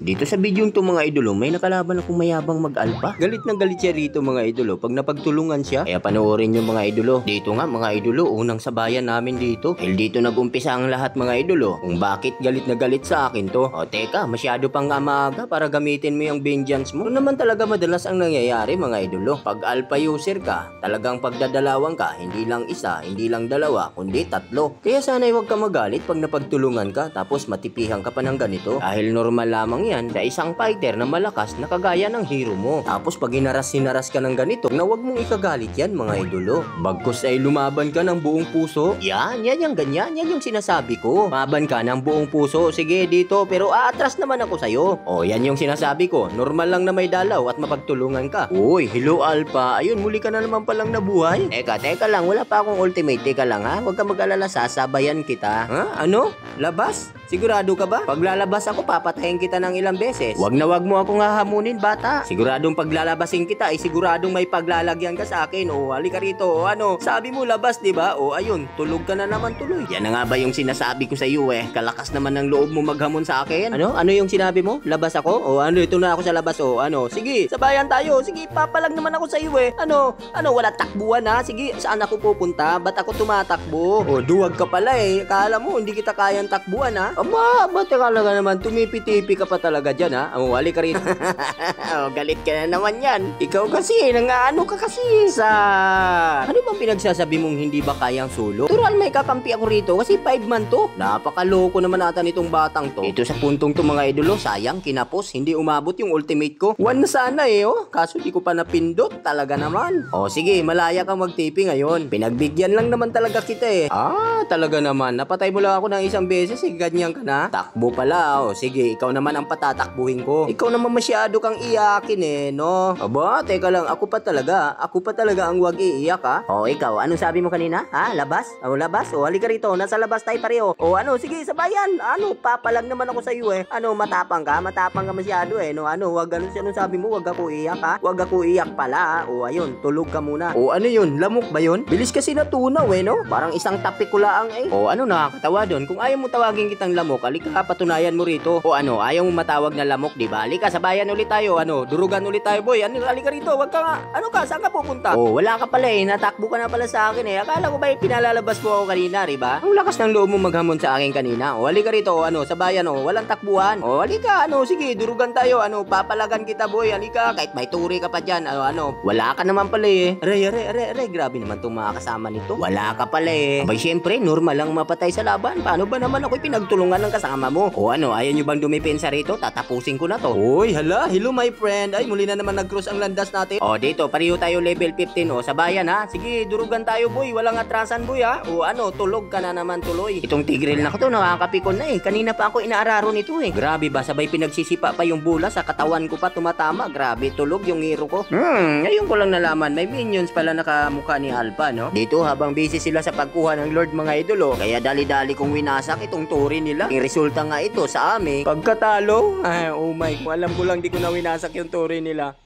Dito sa video to mga idolo, may nakalaban akong mayabang mag-alpa. Galit na galit siya rito mga idolo pag napagtulungan siya. Kaya panoorin nyo mga idolo. Dito nga mga idolo, unang sabayan namin dito. Dahil dito nag-umpisa ang lahat mga idolo. Kung bakit galit na galit sa akin to. O teka, masyado pang maaga para gamitin mo yung vengeance mo. Ano naman talaga madalas ang nangyayari mga idolo. Pag alpha user ka, talagang pagdadalawang ka, hindi lang isa, hindi lang dalawa, kundi tatlo. Kaya sana'y huwag ka magalit pag napagtulungan ka tapos matipihan ka pa ng ganito. Dahil normal lamang yan sa isang fighter na malakas na kagaya ng hero mo. Tapos pag hinaras ka ng ganito, na wag mong ikagalit yan mga idolo. Bagkus ay lumaban ka ng buong puso. Yan yung ganyan. Yan yung sinasabi ko. Maban ka ng buong puso. Sige dito, pero aatras naman ako sa'yo. O yan yung sinasabi ko. Normal lang na may dalaw at mapagtulungan ka. Uy, hello Alpha. Ayun, muli ka na naman palang nabuhay. Teka lang. Wala pa akong ultimate. Teka lang ha. Huwag ka mag-alala. Sasabayan kita. Ha? Ano? Labas? Sigurado ka ba? Paglalabas ako, papatayin kita ng ilang beses. Wag mo akong hahamunin, bata. Siguradong paglalabasin kita, ay siguradong may paglalagyan ka sa akin. O, halika rito. O, ano? Sabi mo labas, di ba? O, ayun, tulog ka na naman tuloy. Yan na nga ba yung sinasabi ko sa iyo eh. Kalakas naman ng loob mo maghamon sa akin. Ano? Ano yung sinabi mo? Labas ako? O, ano? Ito na ako sa labas. O, ano? Sige, sabayan tayo. Sige, papalag naman ako sa iyo eh. Ano? Wala takbuhan ha? Sige, saan ako pupunta? Ba't ako tumatakbo? O, duwag ka pala eh. Akala mo, hindi kita kayang takbuhan ha? Ba't talaga naman, tumipi-tipi ka pa talaga dyan ha? O, hali ka rin. Galit ka na naman yan. Ikaw kasi, nangaano ka kasi sa... Ano bang pinagsasabi mong hindi ba kayang solo? Tural may kakampi ako rito kasi 5 man to. Napakaloko naman ata nitong batang to. Ito sa puntong to mga idolo, sayang, kinapos, hindi umabot yung ultimate ko. 1 na sana eh oh, kaso di ko pa napindot, talaga naman. O sige, malaya kang mag-TP ngayon. Pinagbigyan lang naman talaga kita eh. Talaga naman, napatay mo lang ako ng isang beses eh, ganyan ka na. Takbo pala, o sige, ikaw naman ang patatakbuhin ko. Ikaw naman masyado kang iyakin eh, no? Aba, teka lang, ako pa talaga ang wag iiyak ha? O ikaw, anong sabi mo kanina? Ha? Labas? O labas? O halika rito, nasa labas tayo pareho. O ano, sige, sabayan. Ano, papalag naman ako sa iyo eh. Ano, matapang ka masyado eh, no? Ano, wag ano sabi mo, wag ako iiyak ha? Wag ako iiyak pala ha? O ayun, tulog ka muna. O ano yun, lamok ba yun? Bilis kasi natunaw eh, no? Parang isang tapik ko lang eh. O ano, nakakatawa doon? Kung ayaw mo tawagin kitang lamok, halika, patunayan mo rito. O ano, ayaw mo matawag na lamok, di ba? Halika, sabayan ulit tayo. Ano, durugan ulit tayo, boy. Ano, halika rito. Wag ka nga. Ano ka? Saan ka pupunta? Oh, wala ka pala eh. Natakbo ka na pala sa akin eh. Akala ko ba pinalalabas mo ako kanina, di ba? Ang lakas ng loob mo maghamon sa akin kanina. O, halika rito. O, ano, sabayan o. Walang takbuhan. O, halika. Ano, sige, durugan tayo. Ano, papalagan kita, boy. Halika. Kahit may turi ka pa dyan. Ano, wala ka naman pala eh. Aray, grabe naman itong mga kasama nito. Wala ka pala eh. Abay, syempre, normal lang mapatay sa laban. Paano ba naman ako'y pinagtulungan ng kasama mo? O ano, ayaw nyo bang dumipensa rito? Tatapusin ko na to. Uy, hala, hello my friend. Ay, muli na naman nag-cross ang landas natin. O, dito, pareho tayo level 15. O, sabayan ha. Sige, durugan tayo boy. Walang atrasan boy ha. O ano, tulog ka na naman tuloy. Itong tigril na ko to, nakakapikon na eh. Kanina pa ako inaararo nito eh. Grabe ba, sabay pinagsisipa pa yung bola sa katawan ko pa tumatama. Grabe, tulog yung hero ko. Ngayon ko lang nalaman, may minions pala nakamukha ni Alpha, no? Dito, habang busy sila sa pagkuha ng Lord mga idolo, kaya dali-dali kong winasak itong turi nila. Yung resulta nga ito sa amin, pagkatalo, oh my, alam ko lang di ko na winasak yung turi nila.